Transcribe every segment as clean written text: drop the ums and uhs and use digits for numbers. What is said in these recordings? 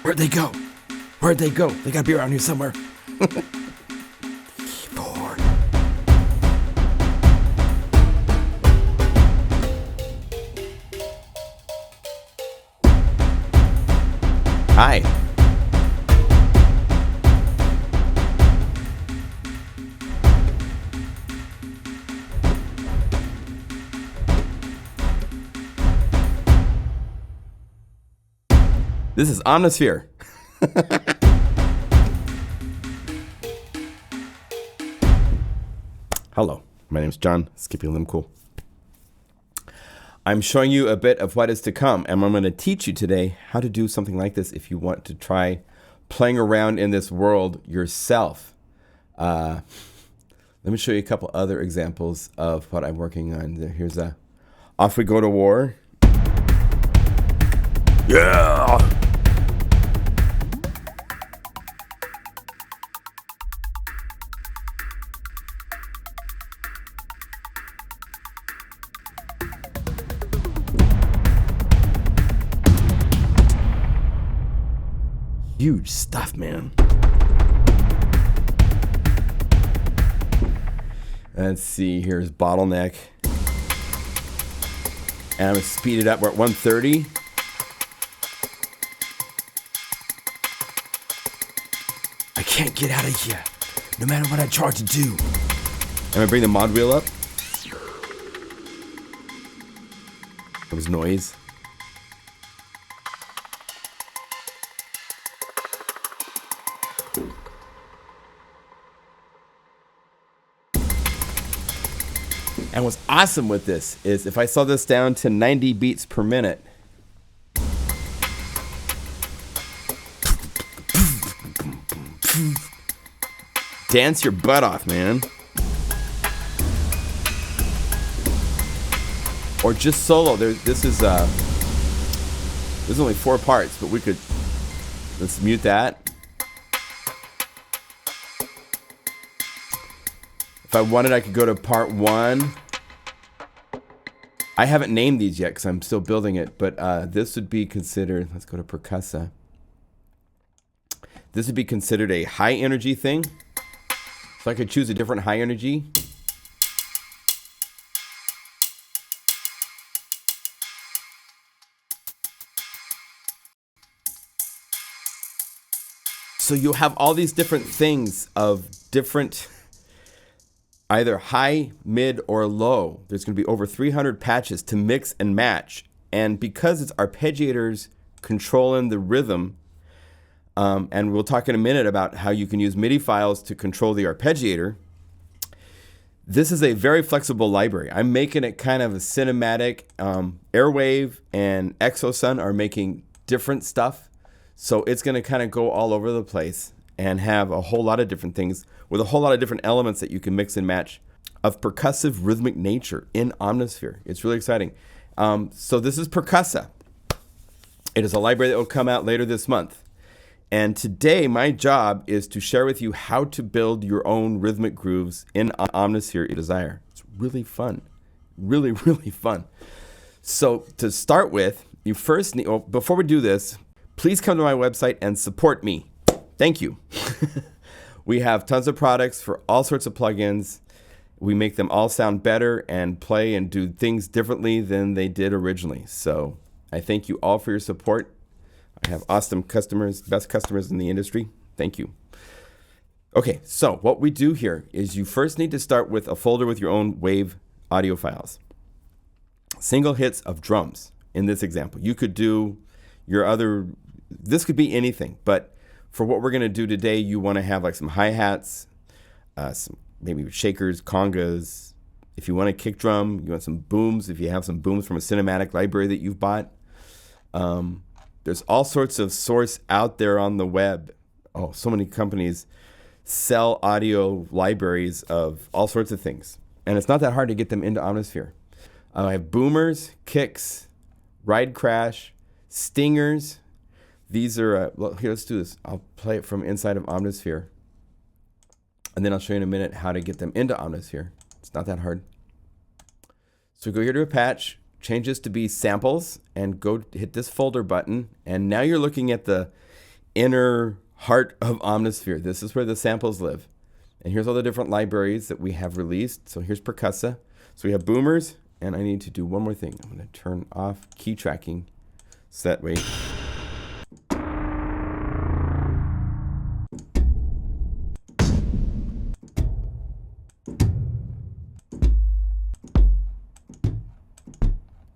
Where'd they go? Where'd they go? They gotta be around here somewhere. Keyboard. Hi. This is Omnisphere. Hello, my name is John, Skippy Limcool. I'm showing you a bit of what is to come, and I'm going to teach you today how to do something like this if you want to try playing around in this world yourself. Let me show you a couple other examples of what I'm working on. Here's a Off We Go to War. Yeah! Huge stuff, man. Let's see, here's Bottleneck. And I'm gonna speed it up. We're at 130. I can't get out of here, no matter what I try to do. I'm gonna bring the mod wheel up. There was noise. And what's awesome with this is if I slow this down to 90 beats per minute, dance your butt off, man. Or just solo. This is there's only 4 parts, but we could, let's mute that. If I wanted, I could go to part 1. I haven't named these yet because I'm still building it, but this would be considered, let's go to Percussa. This would be considered a high energy thing. So I could choose a different high energy. So you'll have all these different things of different, either high, mid, or low. There's going to be over 300 patches to mix and match. And because it's arpeggiators controlling the rhythm, and we'll talk in a minute about how you can use MIDI files to control the arpeggiator, this is a very flexible library. I'm making it kind of a cinematic. Airwave and Exosun are making different stuff. So it's going to kind of go all over the place and have a whole lot of different things with a whole lot of different elements that you can mix and match of percussive rhythmic nature in Omnisphere. It's really exciting. So this is Percussa. It is a library that will come out later this month. And today my job is to share with you how to build your own rhythmic grooves in Omnisphere if you desire. It's really fun. Really, really fun. So to start with, you first need, before we do this, please come to my website and support me. Thank you. We have tons of products for all sorts of plugins. We make them all sound better and play and do things differently than they did originally. So I thank you all for your support. I have awesome customers, best customers in the industry. Thank you. Okay, so what we do here is you first need to start with a folder with your own wave audio files. Single hits of drums in this example. You could do your other, this could be anything, but for what we're going to do today, you want to have like some hi-hats, some maybe shakers, congas. If you want a kick drum, you want some booms. If you have some booms from a cinematic library that you've bought. There's all sorts of source out there on the web. Oh, so many companies sell audio libraries of all sorts of things. And it's not that hard to get them into Omnisphere. I have boomers, kicks, ride crash, stingers. These are, well, here, let's do this. I'll play it from inside of Omnisphere. And then I'll show you in a minute how to get them into Omnisphere. It's not that hard. So go here to a patch, change this to be samples, and go hit this folder button. And now you're looking at the inner heart of Omnisphere. This is where the samples live. And here's all the different libraries that we have released. So here's Percussa. So we have boomers, and I need to do one more thing. I'm going to turn off key tracking so that way.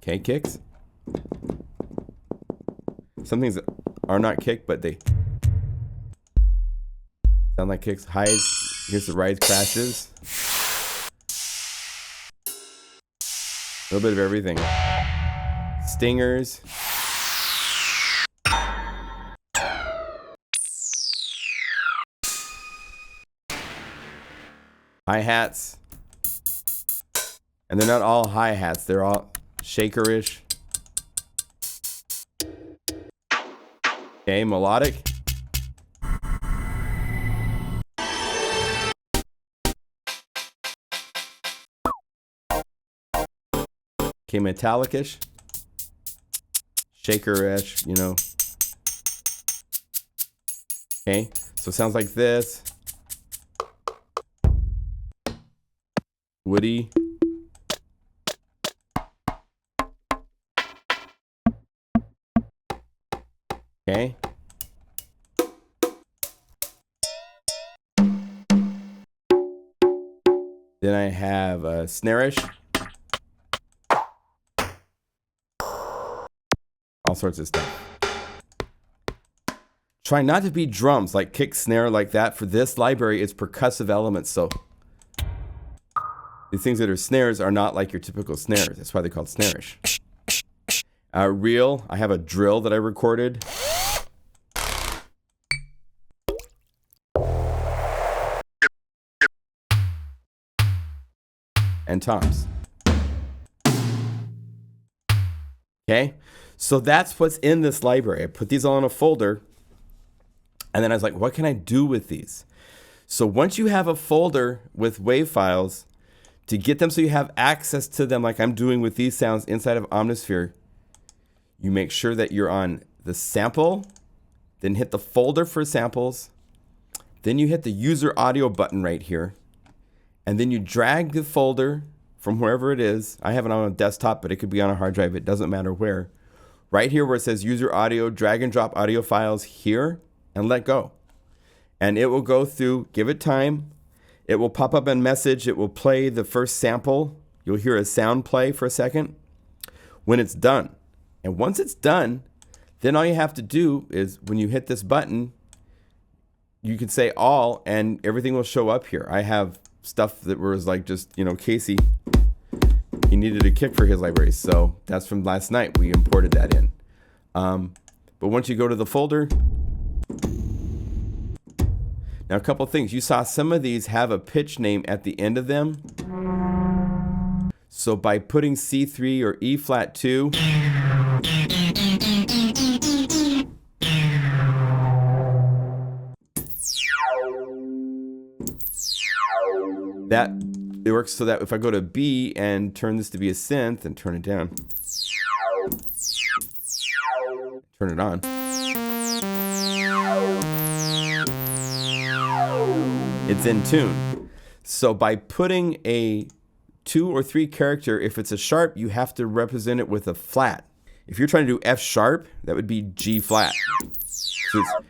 Okay, kicks. Some things are not kick, but they sound like kicks. Highs. Here's the rise crashes. A little bit of everything. Stingers. Hi-hats. And they're not all hi-hats. They're all shaker-ish. Okay, melodic. Okay, metallic-ish. Shaker-ish, you know. Okay, so it sounds like this. Woody. Okay. Then I have snare-ish. All sorts of stuff. Try not to be drums like kick, snare, like that. For this library, it's percussive elements. So the things that are snares are not like your typical snares. That's why they're called snare-ish. Reel, I have a drill that I recorded. And toms. Okay, so that's what's in this library. I put these all in a folder, and then I was like, what can I do with these? So once you have a folder with WAV files, to get them so you have access to them like I'm doing with these sounds inside of Omnisphere, you make sure that you're on the sample, then hit the folder for samples, then you hit the user audio button right here, and then you drag the folder from wherever it is. I have it on a desktop, but it could be on a hard drive. It doesn't matter where. Right here where it says user audio, drag and drop audio files here and let go. And it will go through, give it time. It will pop up a message. It will play the first sample. You'll hear a sound play for a second when it's done. And once it's done, then all you have to do is when you hit this button, you can say all and everything will show up here. I have stuff that was like just, you know, Casey, he needed a kick for his library. So that's from last night. We imported that in. But once you go to the folder, now a couple things. You saw some of these have a pitch name at the end of them. So by putting C3 or E flat 2, that it works so that if I go to B and turn this to be a synth and turn it down, turn it on, it's in tune. So by putting a 2 or 3 character, if it's a sharp, you have to represent it with a flat. If you're trying to do F sharp, that would be G flat.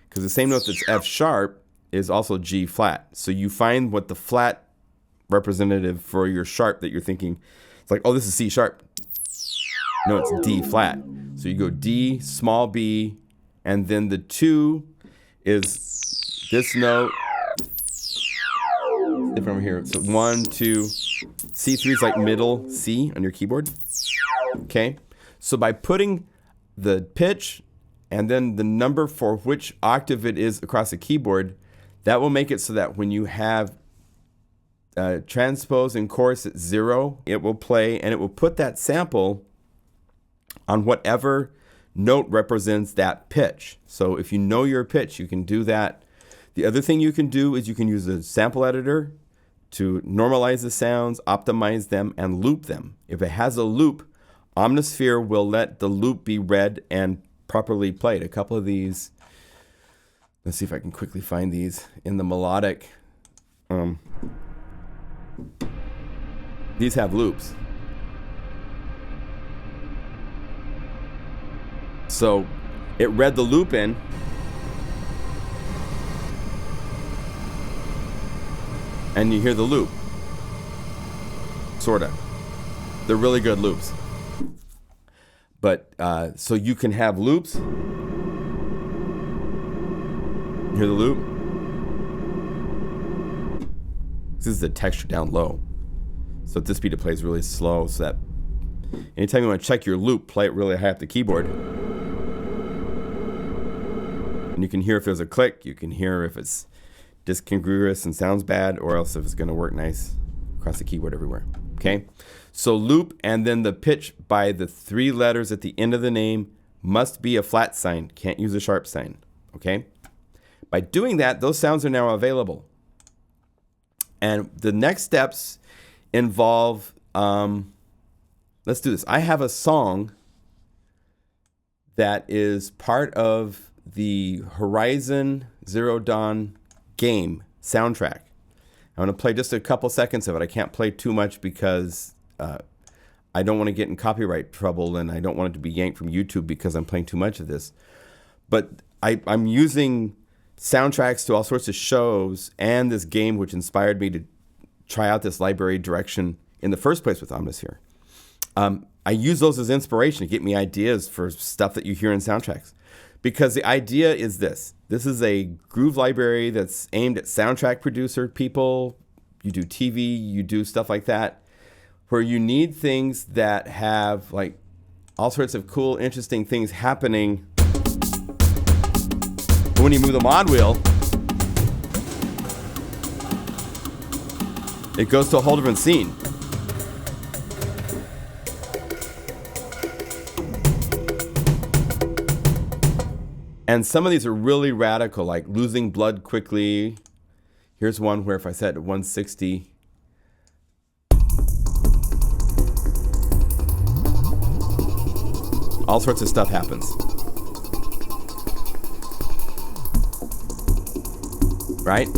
Because the same note that's F sharp is also G flat. So you find what the flat representative for your sharp that you're thinking. It's like, oh, this is C sharp. No, it's D flat. So you go D, small b, and then the 2 is this note. Different over here. So 1, 2, C3 is like middle C on your keyboard. Okay. So by putting the pitch and then the number for which octave it is across the keyboard, that will make it so that when you have transpose and chorus at 0, it will play and it will put that sample on whatever note represents that pitch. So if you know your pitch, you can do that. The other thing you can do is you can use a sample editor to normalize the sounds, optimize them, and loop them. If it has a loop, Omnisphere will let the loop be read and properly played. A couple of these Let's see if I can quickly find these in the melodic. These have loops. So it read the loop in. And you hear the loop. Sorta. They're really good loops. But so you can have loops. Hear the loop? This is the texture down low. So at this speed it plays really slow, so that anytime you want to check your loop, play it really high up the keyboard. And you can hear if there's a click, you can hear if it's discongruous and sounds bad, or else if it's going to work nice across the keyboard everywhere. Okay? So loop, and then the pitch by the 3 letters at the end of the name must be a flat sign. Can't use a sharp sign. Okay? By doing that, those sounds are now available. And the next steps involve, let's do this. I have a song that is part of the Horizon Zero Dawn game soundtrack. I'm going to play just a couple seconds of it. I can't play too much because I don't want to get in copyright trouble, and I don't want it to be yanked from YouTube because I'm playing too much of this. But I'm using soundtracks to all sorts of shows and this game, which inspired me to try out this library direction in the first place with Omnisphere. I use those as inspiration to get me ideas for stuff that you hear in soundtracks. Because the idea is this. This is a groove library that's aimed at soundtrack producer people. You do TV, you do stuff like that, where you need things that have like all sorts of cool, interesting things happening. When you move the mod wheel, it goes to a whole different scene. And some of these are really radical, like losing blood quickly. Here's one where if I set it to 160, all sorts of stuff happens. Right?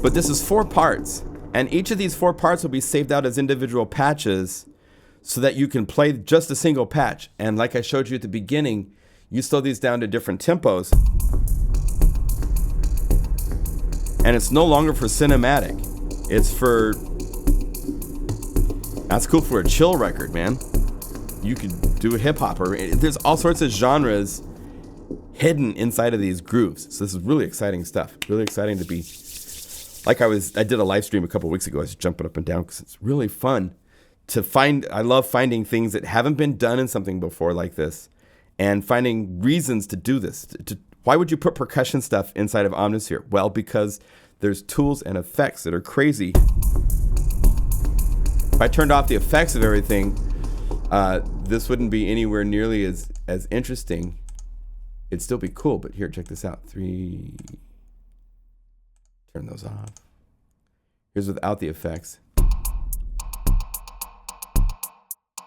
But this is 4 parts. And each of these 4 parts will be saved out as individual patches so that you can play just a single patch. And like I showed you at the beginning, you slow these down to different tempos. And it's no longer for cinematic. It's for... That's cool for a chill record, man. You could do a hip hop, or there's all sorts of genres hidden inside of these grooves. So this is really exciting stuff. Really exciting to be... Like I did a live stream a couple weeks ago. I was jumping up and down because it's really fun to find. I love finding things that haven't been done in something before like this, and finding reasons to do this. Why would you put percussion stuff inside of Omnisphere? Well, because there's tools and effects that are crazy. If I turned off the effects of everything, this wouldn't be anywhere nearly as interesting. It'd still be cool, but here, check this out. 3. Turn those off. Here's without the effects.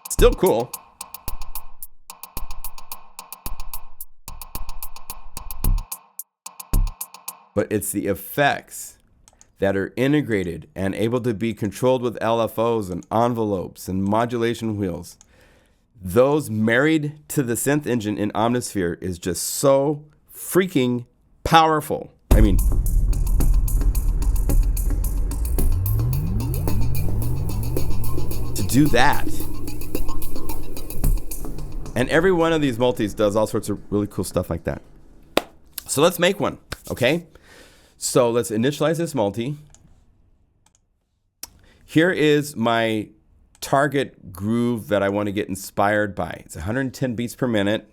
Still cool. But it's the effects that are integrated and able to be controlled with LFOs and envelopes and modulation wheels. Those married to the synth engine in Omnisphere is just so freaking powerful. I mean, to do that. And every one of these multis does all sorts of really cool stuff like that. So let's make one, okay? So let's initialize this multi. Here is my target groove that I want to get inspired by. It's 110 beats per minute.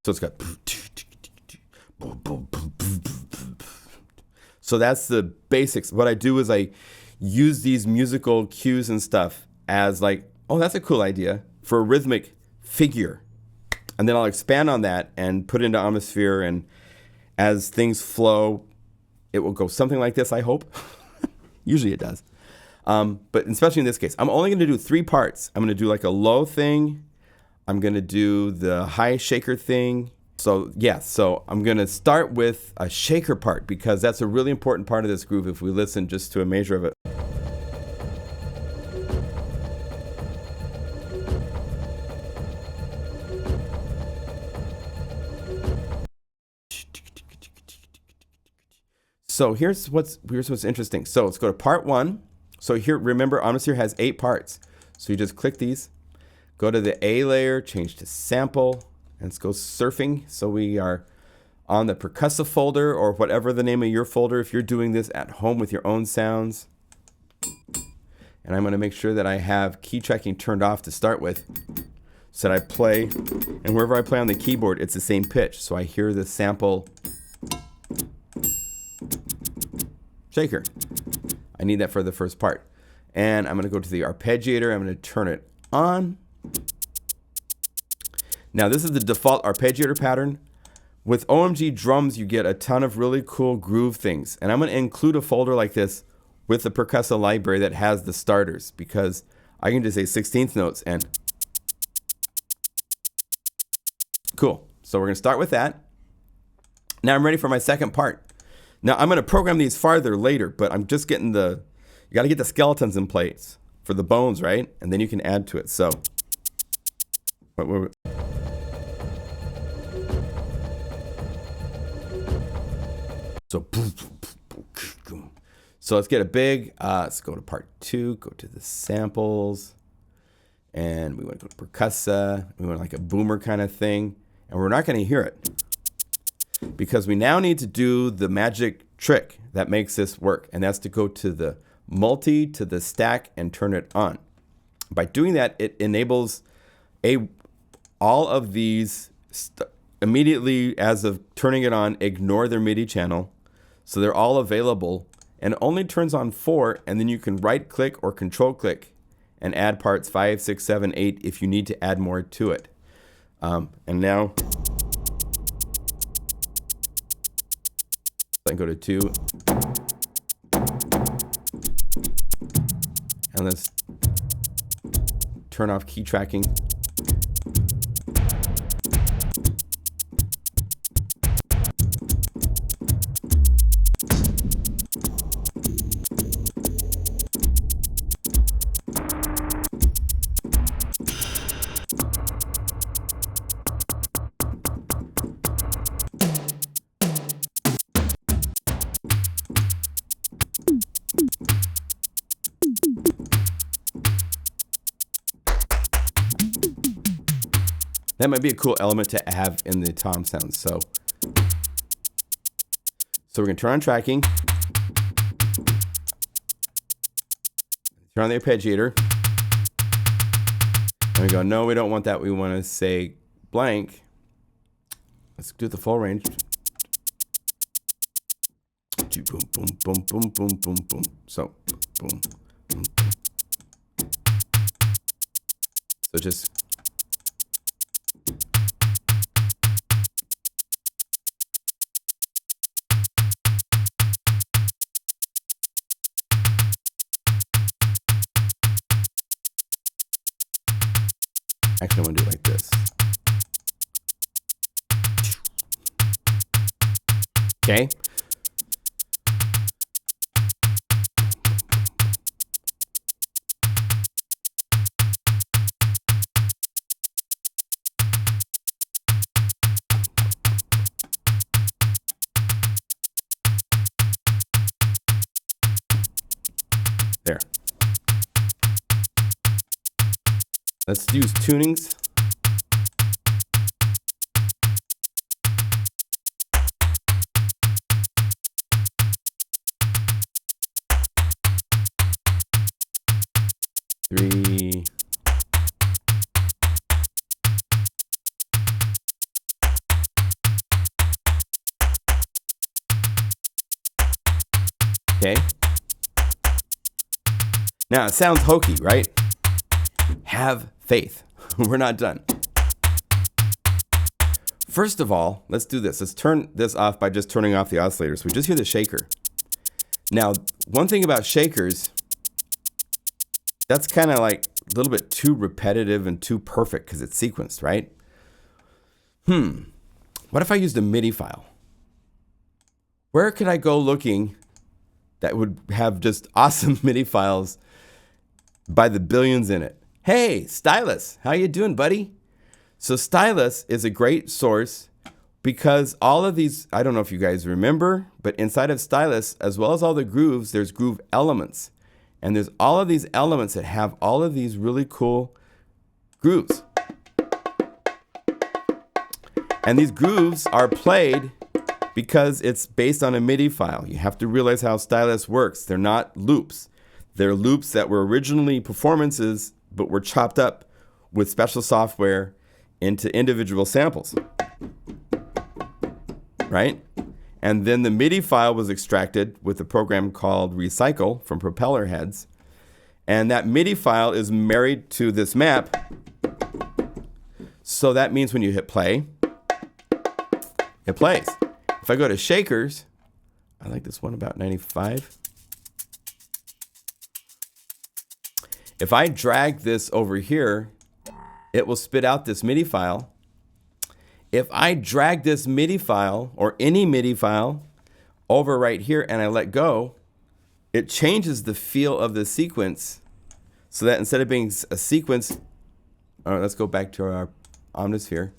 So it's got... So that's the basics. What I do is I use these musical cues and stuff as like, oh, that's a cool idea for a rhythmic figure. And then I'll expand on that and put it into Omnisphere, and as things flow, it will go something like this, I hope. Usually it does. But especially in this case, I'm only going to do 3 parts. I'm going to do like a low thing. I'm going to do the high shaker thing. So yeah, so I'm going to start with a shaker part because that's a really important part of this groove if we listen just to a measure of it. So here's what's interesting. So let's go to part 1. So here, remember, Omnisphere has 8 parts. So you just click these, go to the A layer, change to sample, and let's go surfing. So we are on the Percussa folder or whatever the name of your folder if you're doing this at home with your own sounds. And I'm going to make sure that I have key tracking turned off to start with. So that I play, and wherever I play on the keyboard, it's the same pitch. So I hear the sample shaker. I need that for the first part. And I'm going to go to the Arpeggiator. I'm going to turn it on. Now this is the default Arpeggiator pattern. With OMG drums, you get a ton of really cool groove things. And I'm going to include a folder like this with the Percussa library that has the starters because I can just say 16th notes and cool. So we're going to start with that. Now I'm ready for my second part. Now I'm going to program these farther later, but I'm just getting you got to get the skeletons in place for the bones, right? And then you can add to it. So, so let's get a big, let's go to part 2, go to the samples, and we want to go to Percussa. We want like a boomer kind of thing, and we're not going to hear it because we now need to do the magic trick that makes this work, and that's to go to the multi, to the stack, and turn it on. By doing that, it enables all of these immediately as of turning it on, ignore their MIDI channel. So they're all available and it only turns on 4, and then you can right click or control click and add parts 5, 6, 7, 8 if you need to add more to it. And now I go to 2 and let's turn off key tracking. That might be a cool element to have in the tom sounds. So we're going to turn on tracking. Turn on the Arpeggiator. And we go, no, we don't want that. We want to say blank. Let's do the full range. Boom, boom, boom, boom, boom, boom, boom. So, boom, boom. So just actually, I want to do it like this. Okay. There. Let's use tunings. Three. Okay. Now it sounds hokey, right? Have faith. We're not done. First of all, let's do this. Let's turn this off by just turning off the oscillator. So we just hear the shaker. Now, one thing about shakers That's kind of like a little bit too repetitive and too perfect because it's sequenced, right? What if I used a MIDI file? Where could I go looking that would have just awesome MIDI files by the billions in it? Hey, Stylus, how you doing, buddy? So Stylus is a great source because all of these, I don't know if you guys remember, but inside of Stylus, as well as all the grooves, there's groove elements. And there's all of these elements that have all of these really cool grooves. And these grooves are played because it's based on a MIDI file. You have to realize how Stylus works. They're not loops. They're loops that were originally performances, but were chopped up with special software into individual samples, right? And then the MIDI file was extracted with a program called Recycle from Propeller Heads. And that MIDI file is married to this map. So that means when you hit play, it plays. If I go to shakers, I like this one about 95. If I drag this over here, it will spit out this MIDI file. If I drag this MIDI file or any MIDI file over right here and I let go, it changes the feel of the sequence so that instead of being a sequence, all right, let's go back to our Omnisphere.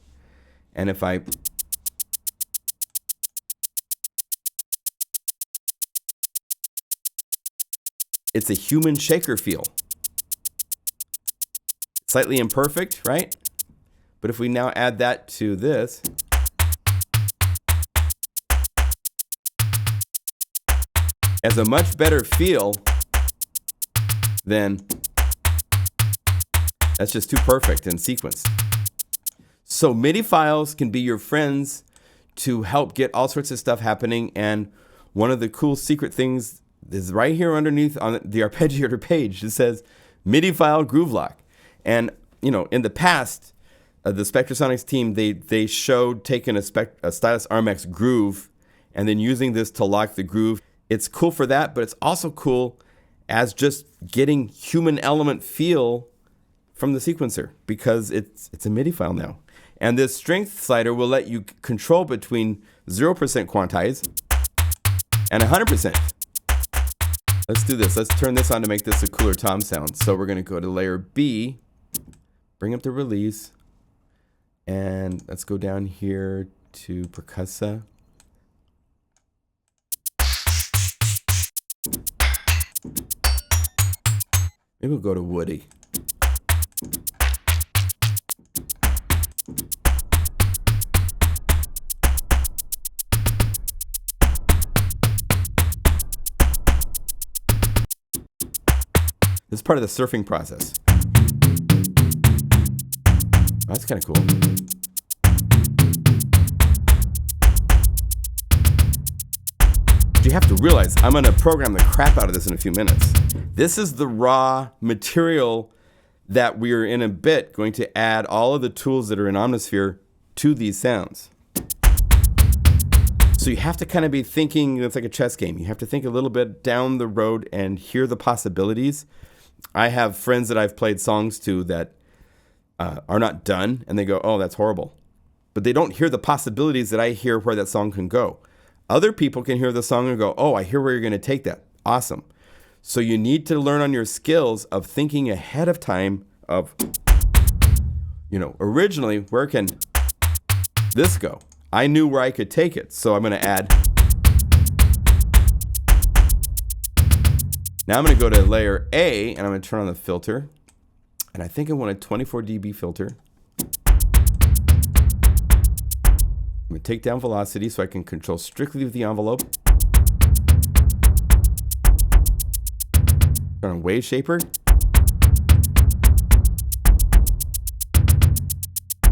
And if I it's a human shaker feel. Slightly imperfect, right? But if we now add that to this, has a much better feel than that's just too perfect and sequenced. So MIDI files can be your friends to help get all sorts of stuff happening. And one of the cool secret things is right here underneath on the Arpeggiator page. It says MIDI file groove lock. And you know, in the past, the Spectrasonics team, they showed taking a Stylus RMX groove and then using this to lock the groove. It's cool for that, but it's also cool as just getting human element feel from the sequencer because it's a MIDI file now. And this strength slider will let you control between 0% quantize and 100%. Let's do this. Let's turn this on to make this a cooler tom sound. So we're going to go to layer B, bring up the release, and let's go down here to Percussa. Maybe we'll go to Woody. This is part of the surfing process. Oh, that's kind of cool. But you have to realize I'm going to program the crap out of this in a few minutes. This is the raw material that we're in a bit going to add all of the tools that are in Omnisphere to these sounds. So you have to kind of be thinking, it's like a chess game. You have to think a little bit down the road and hear the possibilities. I have friends that I've played songs to that are not done, and they go, oh, that's horrible. But they don't hear the possibilities that I hear where that song can go. Other people can hear the song and go, oh, I hear where you're going to take that. Awesome. So you need to learn on your skills of thinking ahead of time of, you know, originally, where can this go? I knew where I could take it, so I'm going to add. Now I'm going to go to layer A, and I'm going to turn on the filter. And I think I want a 24 dB filter. I'm going to take down velocity so I can control strictly with the envelope. Turn on wave shaper.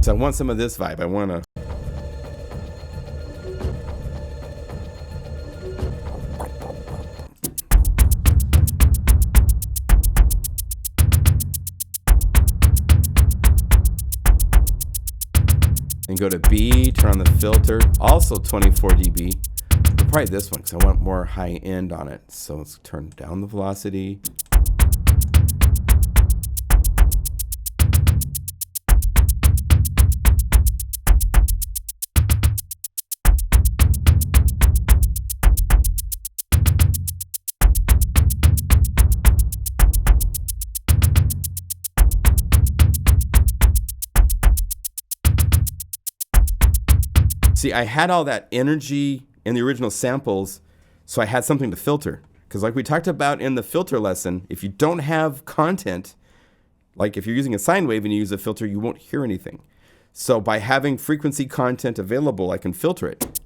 So I want some of this vibe. I want to. And go to B, turn on the filter, also 24 dB. But probably this one because I want more high end on it. So let's turn down the velocity. See, I had all that energy in the original samples, so I had something to filter. Because like we talked about in the filter lesson, if you don't have content, like if you're using a sine wave and you use a filter, you won't hear anything. So by having frequency content available, I can filter it.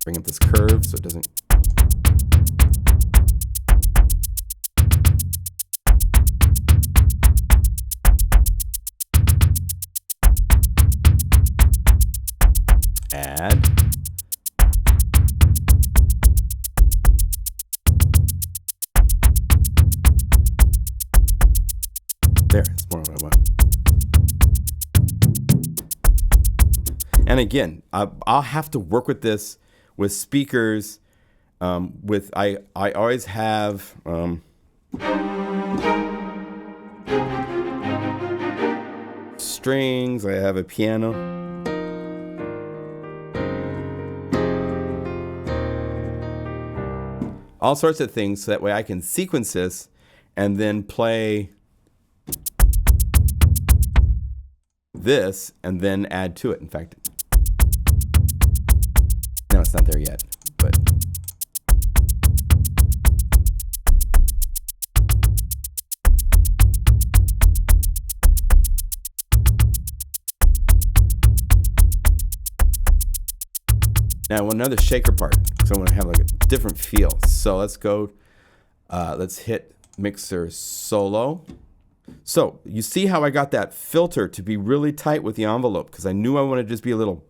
Bring up this curve so it doesn't... Add. There, it's more what I want. And again, I'll have to work with this with speakers. I always have strings. I have a piano. All sorts of things so that way I can sequence this and then play this and then add to it. In fact, no, it's not there yet, but now another shaker part, because I want to have like a different feel. So let's go, let's hit mixer solo. So you see how I got that filter to be really tight with the envelope, because I knew I wanted to just be a little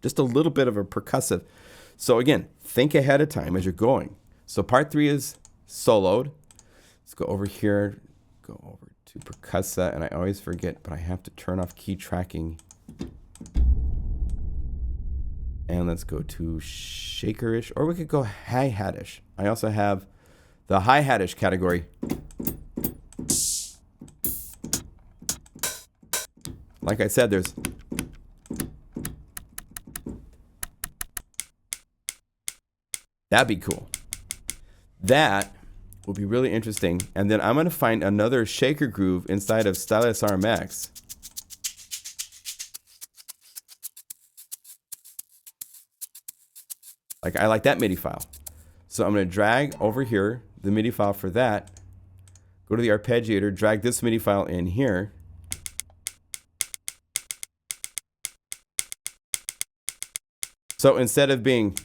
bit of a percussive. So again, think ahead of time as you're going. So part 3 is soloed. Let's go over here, go over to Percussa, and I always forget, but I have to turn off key tracking. And let's go to shakerish, or we could go hi-hatish. I also have the hi-hatish category. Like I said, there's that'd be cool. That will be really interesting. And then I'm going to find another shaker groove inside of Stylus RMX. Like I like that MIDI file. So I'm going to drag over here the MIDI file for that. Go to the Arpeggiator, drag this MIDI file in here. So instead of being,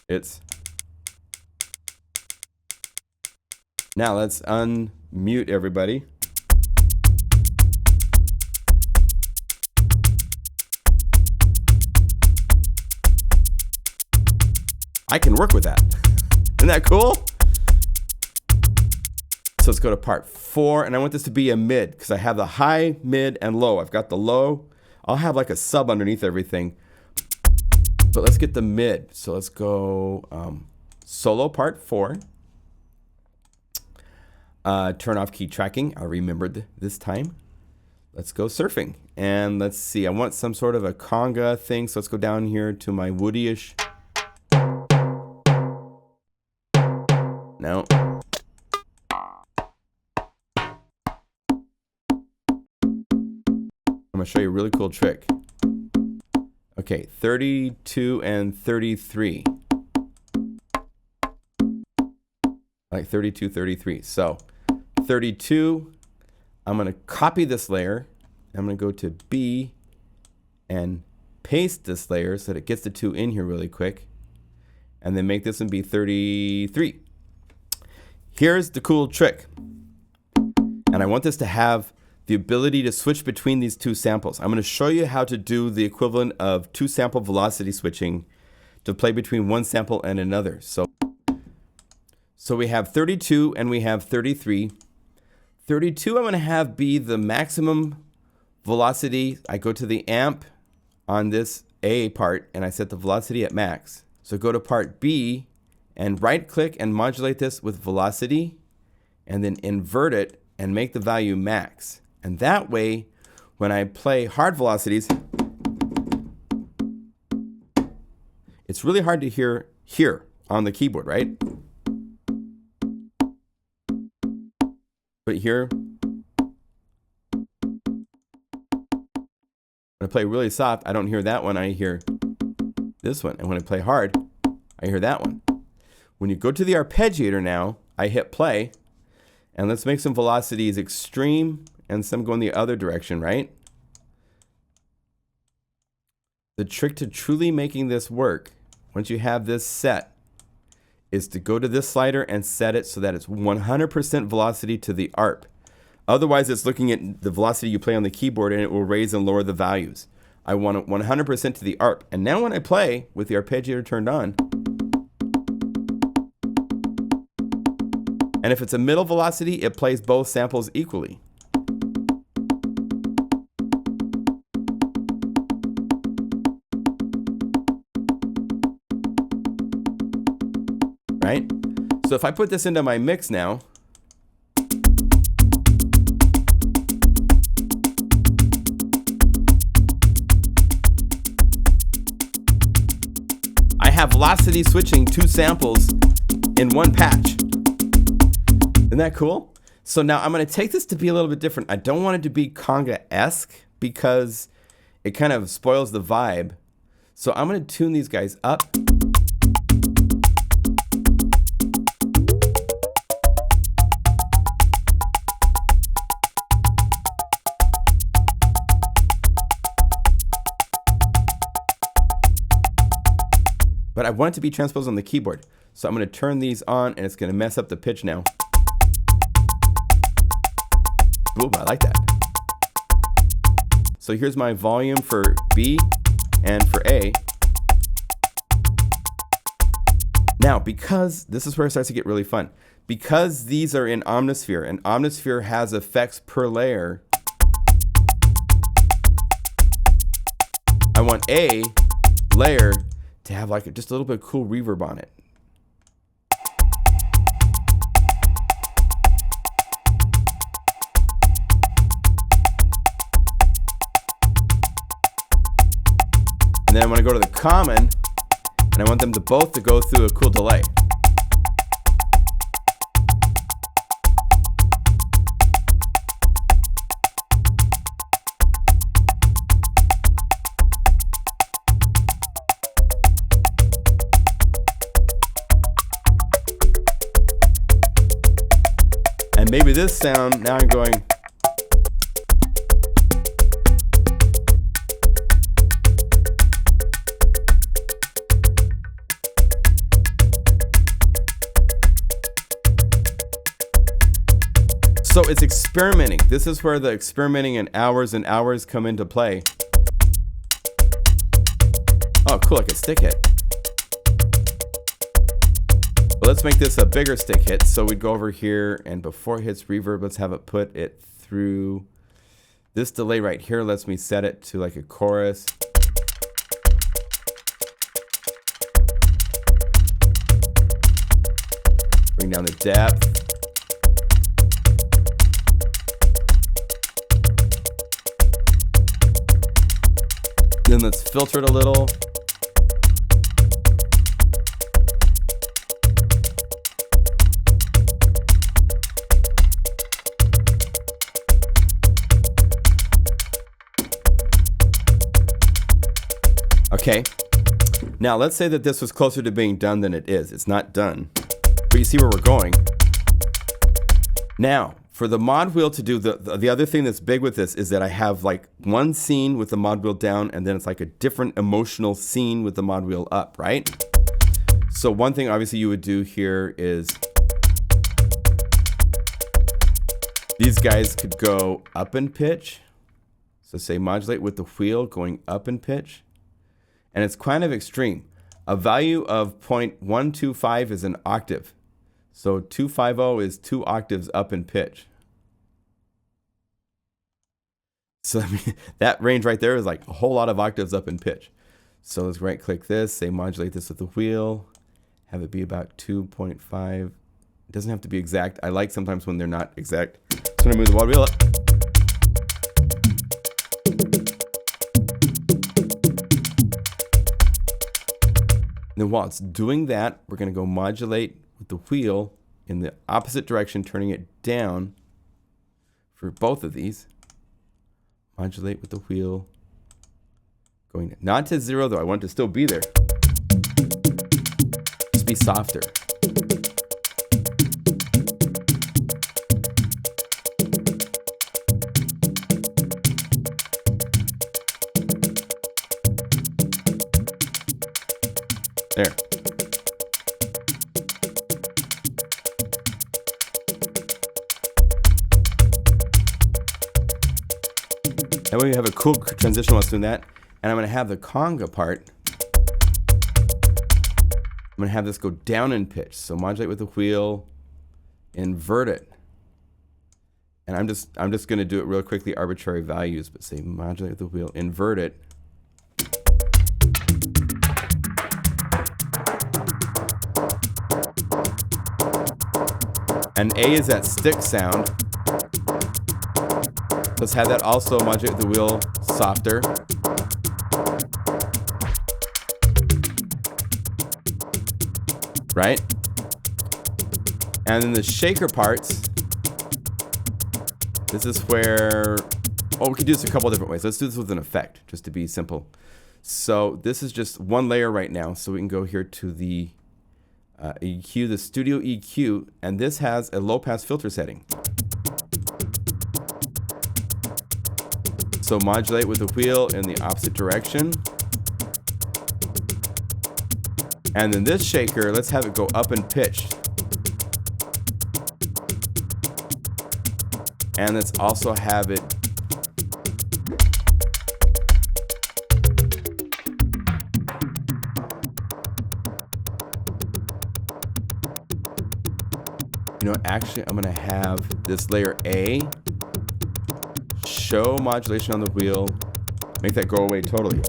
it's, now let's unmute everybody. I can work with that. Isn't that cool? So let's go to part 4, and I want this to be a mid, because I have the high, mid, and low. I've got the low. I'll have like a sub underneath everything, but let's get the mid. So let's go solo part 4. Turn off key tracking. I remembered this time. Let's go surfing. And let's see, I want some sort of a conga thing. So let's go down here to my woody-ish. No. I'm going to show you a really cool trick. Okay, 32 and 33. Like 32, 33. So 32, I'm going to copy this layer. I'm going to go to B and paste this layer so that it gets the 2 in here really quick. And then make this one be 33. Here's the cool trick. And I want this to have the ability to switch between these 2 samples. I'm going to show you how to do the equivalent of 2 sample velocity switching to play between one sample and another. So we have 32 and we have 33. 32 I'm going to have be the maximum velocity. I go to the amp on this A part and I set the velocity at max. So go to part B and right click and modulate this with velocity and then invert it and make the value max. And that way, when I play hard velocities, it's really hard to hear here on the keyboard, right? But here, when I play really soft, I don't hear that one. I hear this one. And when I play hard, I hear that one. When you go to the arpeggiator now, I hit play. And let's make some velocities extreme and some going the other direction, right? The trick to truly making this work, once you have this set, is to go to this slider and set it so that it's 100% velocity to the ARP. Otherwise, it's looking at the velocity you play on the keyboard and it will raise and lower the values. I want it 100% to the ARP. And now when I play with the arpeggiator turned on, and if it's a middle velocity, it plays both samples equally. Right? So if I put this into my mix now, I have velocity switching 2 samples in one patch. Isn't that cool? So now I'm going to take this to be a little bit different. I don't want it to be conga-esque because it kind of spoils the vibe. So I'm going to tune these guys up. But I want it to be transposed on the keyboard. So I'm going to turn these on and it's going to mess up the pitch now. Boom, I like that. So here's my volume for B and for A. Now, because this is where it starts to get really fun. Because these are in Omnisphere and Omnisphere has effects per layer, I want A layer to have like just a little bit of cool reverb on it. And then I want to go to the common, and I want them to both to go through a cool delay. And maybe this sound, now I'm going. So it's experimenting. This is where the experimenting and hours come into play. Oh, cool, like a stick hit. But let's make this a bigger stick hit. So we'd go over here, and before it hits reverb, let's have it put it through. This delay right here lets me set it to like a chorus. Bring down the depth. Then let's filter it a little. Okay, now let's say that this was closer to being done than it is. It's not done, but you see where we're going. Now, for the mod wheel to do, the other thing that's big with this is that I have like one scene with the mod wheel down, and then it's like a different emotional scene with the mod wheel up, right? So one thing obviously you would do here is these guys could go up in pitch. So say modulate with the wheel going up in pitch. And it's kind of extreme. A value of 0.125 is an octave. So 250 is 2 octaves up in pitch. So I mean, that range right there is like a whole lot of octaves up in pitch. So let's right click this, say modulate this with the wheel, have it be about 2.5. It doesn't have to be exact. I like sometimes when they're not exact. So I'm gonna move the mod wheel up. And then while it's doing that, we're gonna go modulate with the wheel in the opposite direction, turning it down. for both of these. Modulate with the wheel. Going not to 0 though, I want it to still be there. Just be softer. There. That way we have a cool transition while it's doing that. And I'm going to have the conga part. I'm going to have this go down in pitch. So modulate with the wheel, invert it. And I'm just going to do it real quickly, arbitrary values, but say modulate with the wheel, invert it. And A is that stick sound. Let's have that also modulate with the wheel softer. Right? And then the shaker parts, this is where, we could do this a couple different ways. Let's do this with an effect, just to be simple. So this is just one layer right now, so we can go here to the EQ, the Studio EQ, and this has a low pass filter setting. So modulate with the wheel in the opposite direction. And then this shaker, let's have it go up in pitch. And let's also have it actually I'm gonna have this layer A show modulation on the wheel, make that go away totally.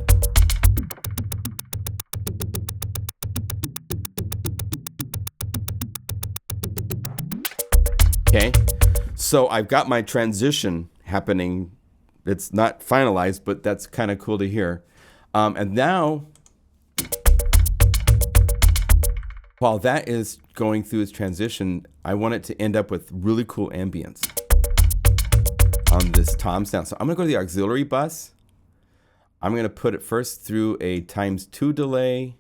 Okay, so I've got my transition happening. It's not finalized, but that's kind of cool to hear. And now, while that is going through its transition, I want it to end up with really cool ambience on this tom sound. So I'm gonna go to the auxiliary bus. I'm gonna put it first through a ×2 delay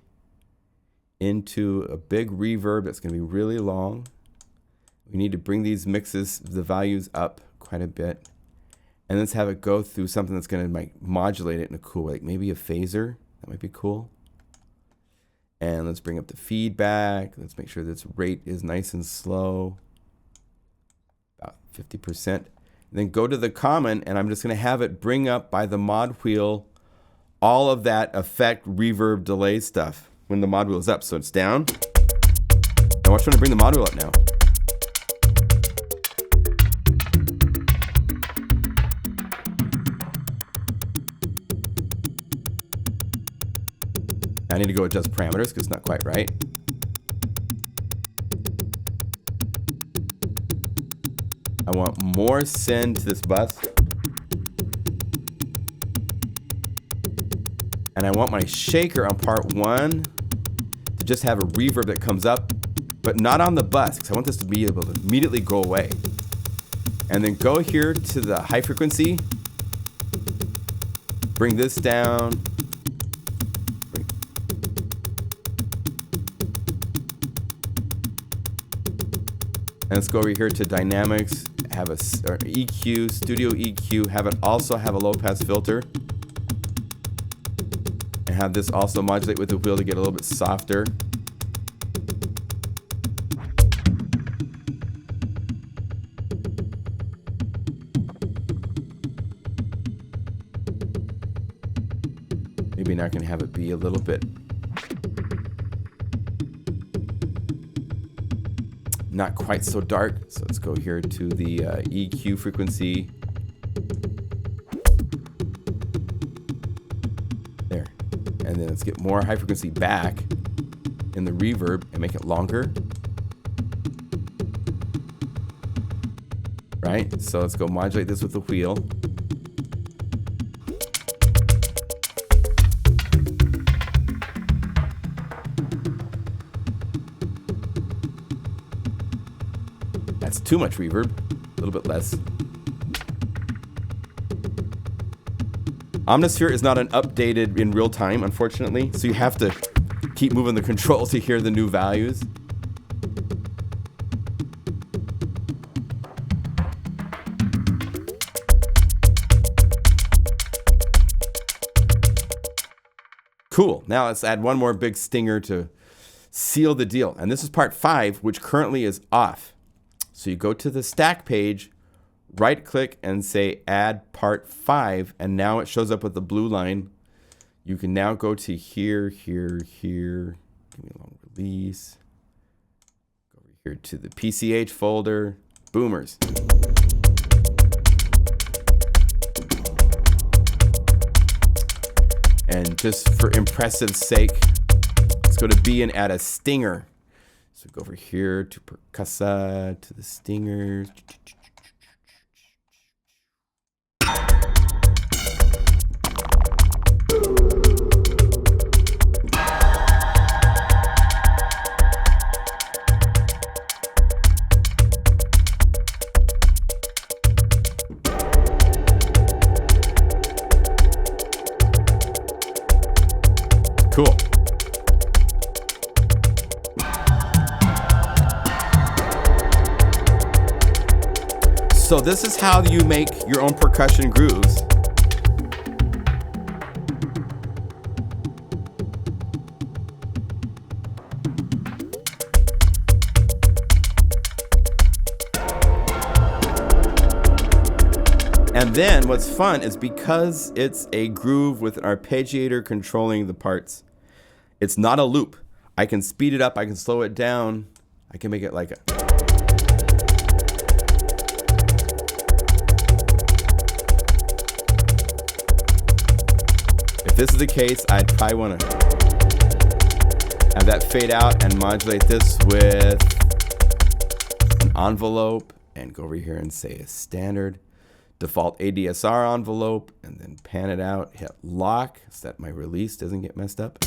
into a big reverb that's gonna be really long. We need to bring these mixes, the values up quite a bit. And let's have it go through something that's gonna like modulate it in a cool way, like maybe a phaser, that might be cool. And let's bring up the feedback. Let's make sure this rate is nice and slow, about 50%. And then go to the common, and I'm just gonna have it bring up by the mod wheel all of that effect, reverb, delay stuff when the mod wheel is up. So it's down. Now watch when I bring the mod wheel up now. I need to go adjust parameters because it's not quite right. I want more send to this bus. And I want my shaker on part 1 to just have a reverb that comes up, but not on the bus, because I want this to be able to immediately go away. And then go here to the high frequency, bring this down, and let's go over here to dynamics, have a EQ, studio EQ, have it also have a low pass filter. And have this also modulate with the wheel to get a little bit softer. Maybe now I can have it be a little bit not quite so dark. So let's go here to the EQ frequency. There. And then let's get more high frequency back in the reverb and make it longer. Right? So let's go modulate this with the wheel. That's too much reverb, a little bit less. Omnisphere is not an updated in real time, unfortunately, so you have to keep moving the control to hear the new values. Cool. Now let's add one more big stinger to seal the deal. And this is part 5, which currently is off. So you go to the stack page, right click and say add part 5, and now it shows up with the blue line. You can now go to here, here, here. Give me a long release. Go over here to the PCH folder. Boomers. And just for impressive sake, let's go to B and add a stinger. So go over here to Percussa, to the stingers. Cool. So this is how you make your own percussion grooves. And then what's fun is because it's a groove with an arpeggiator controlling the parts, it's not a loop. I can speed it up, I can slow it down, I can make it like a... If this is the case, I'd probably want to have that fade out and modulate this with an envelope and go over here and say a standard default ADSR envelope and then pan it out, hit lock so that my release doesn't get messed up.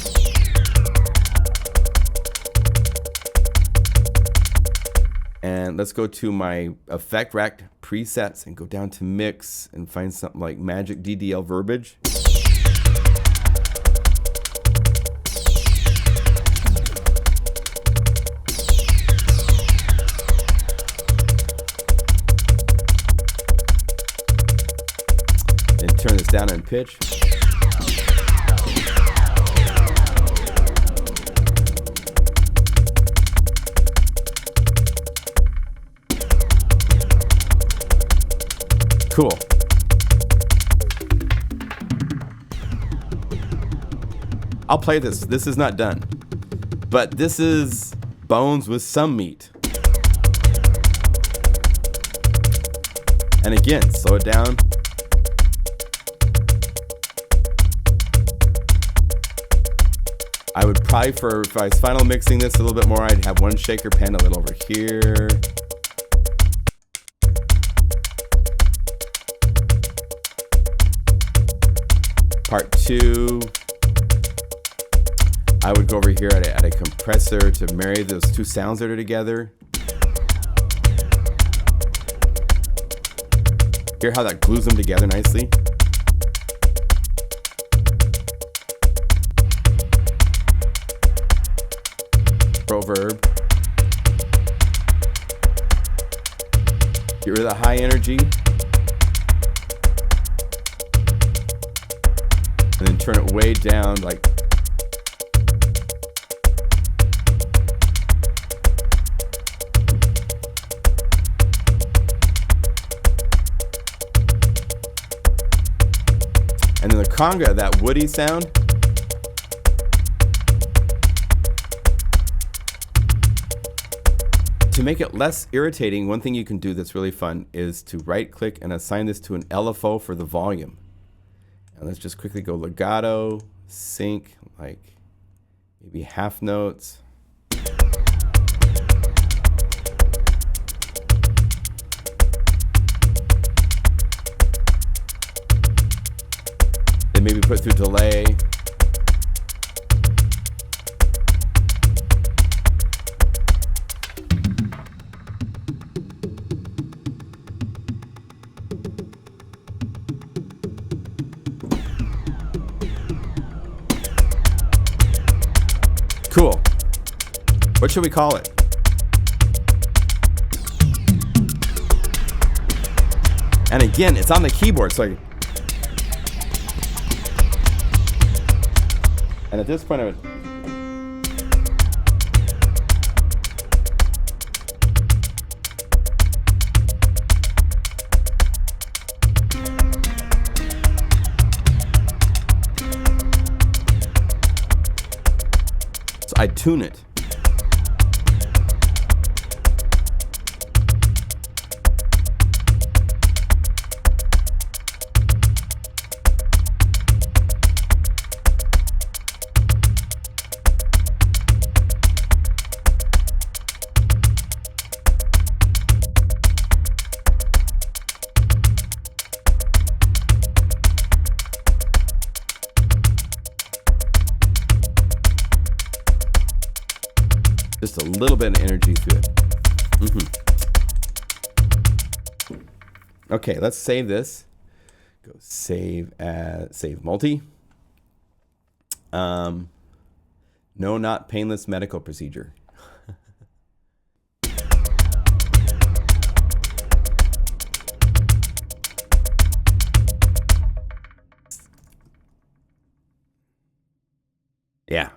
And let's go to my effect rack presets and go down to mix and find something like Magic DDL verbiage. And turn this down in pitch. Cool. I'll play this. This is not done. But this is bones with some meat. And again, slow it down. I would probably, if I was final mixing this a little bit more, I'd have one shaker pan a little over here. Part 2, I would go over here at a compressor to marry those two sounds that are together. Hear how that glues them together nicely? Proverb. Get rid of the high energy. And then turn it way down, like. And then the conga, that woody sound. To make it less irritating, one thing you can do that's really fun is to right click and assign this to an LFO for the volume. And let's just quickly go legato, sync, like maybe half notes. Then maybe put through delay. What should we call it? And again, it's on the keyboard, so and at this point I would... So I tune it. Just a little bit of energy through it. Okay, let's save this. Go save as save multi. No, not painless medical procedure. Yeah.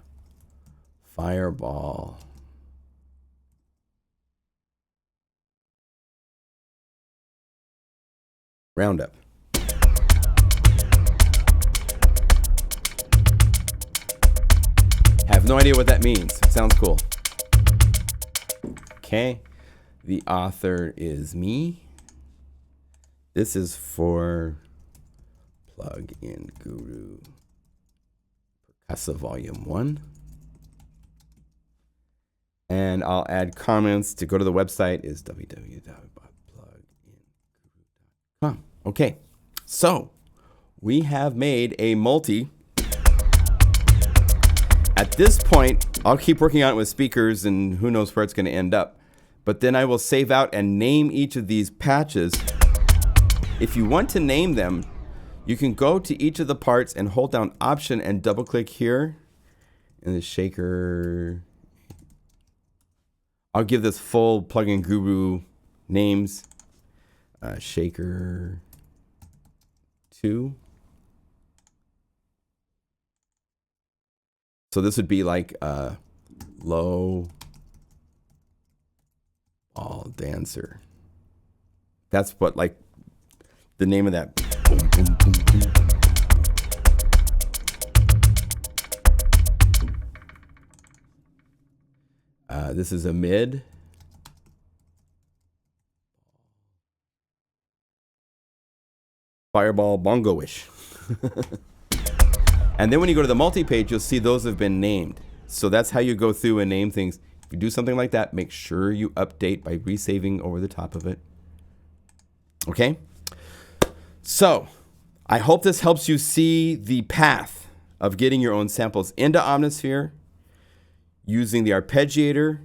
Fireball. Roundup. Have no idea what that means. Sounds cool. Okay. The author is me. This is for Plug-in Guru. Percussa Volume 1. And I'll add comments to go to the website is www.pluginguru.com. Okay, so we have made a multi. At this point, I'll keep working on it with speakers and who knows where it's going to end up. But then I will save out and name each of these patches. If you want to name them, you can go to each of the parts and hold down Option and double click here in the shaker. I'll give this full Plugin Guru names. Shaker 2. So this would be like low ball dancer. That's what like the name of that. Boom, boom, boom, boom. This is a mid. Fireball bongo-ish. And then when you go to the multi-page, you'll see those have been named. So that's how you go through and name things. If you do something like that, make sure you update by resaving over the top of it. Okay? So I hope this helps you see the path of getting your own samples into Omnisphere, using the Arpeggiator,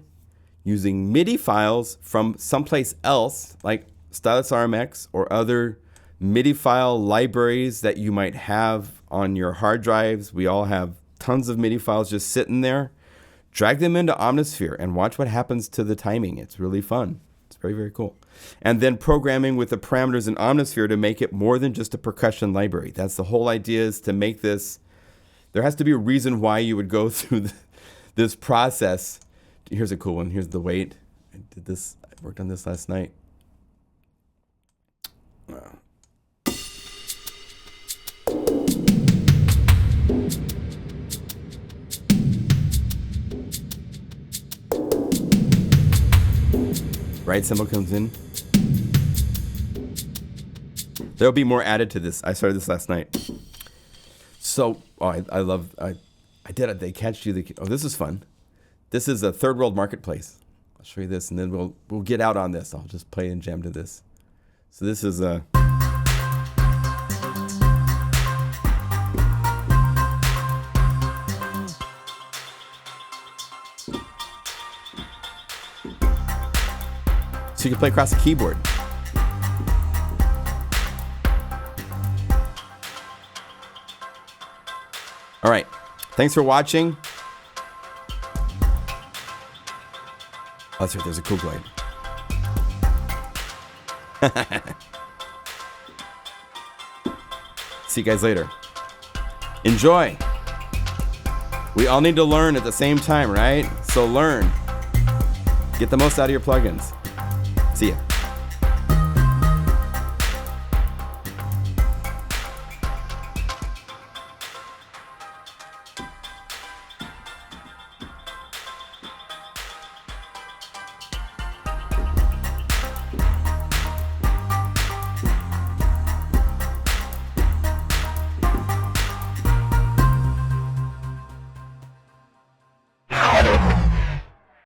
using MIDI files from someplace else, like Stylus RMX or other MIDI file libraries that you might have on your hard drives. We all have tons of MIDI files just sitting there. Drag them into Omnisphere and watch what happens to the timing. It's really fun. It's very, very cool. And then programming with the parameters in Omnisphere to make it more than just a percussion library. That's the whole idea, is to make this, there has to be a reason why you would go through this process. Here's a cool one. Here's the weight. I did this. I worked on this last night. Wow. Right cymbal comes in. There'll be more added to this. I started this last night. So, I did it. They catch you. Oh, this is fun. This is a third world marketplace. I'll show you this, and then we'll get out on this. I'll just play and jam to this. So this is a. So you can play across the keyboard. All right. Thanks for watching. That's right, there's a cool glide. See you guys later. Enjoy. We all need to learn at the same time, right? So learn. Get the most out of your plugins. See ya.